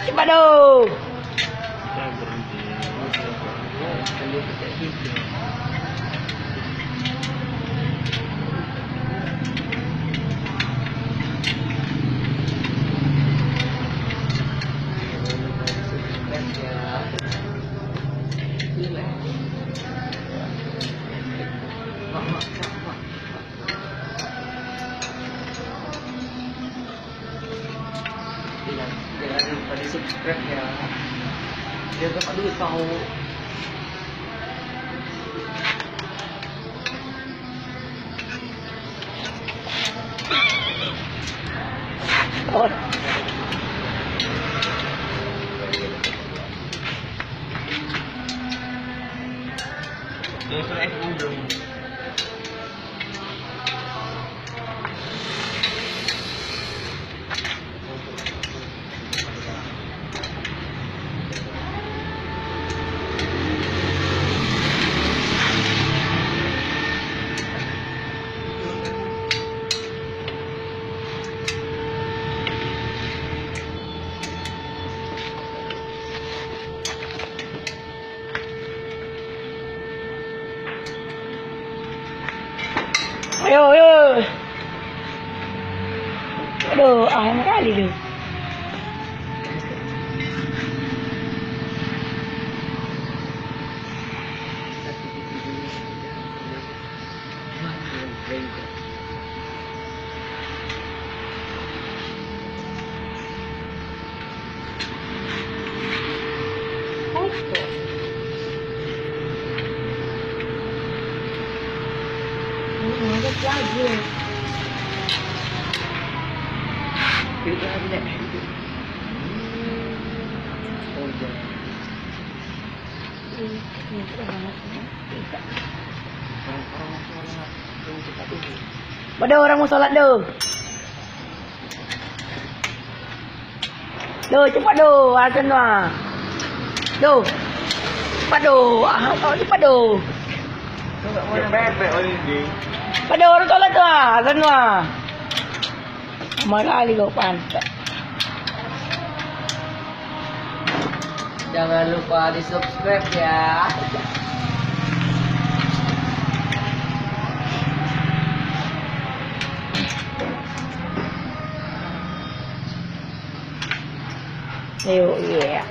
Cepat dong. Jangan lupa di subscribe ya, biar dapat duit tahu. Oh. Ayo, ayo. Aduh, akhirnya kali tu. Lagi. Kita hari ni. Oh jangan. Pada orang mau solat tu. Tu cepat tu, azan tu. Tu. Cepat tu. Cepat tu. Bebek orang ni. Pada orang solat tu azan tu. Marah kali kau pantat. Jangan lupa di subscribe ya. Ayo, iya.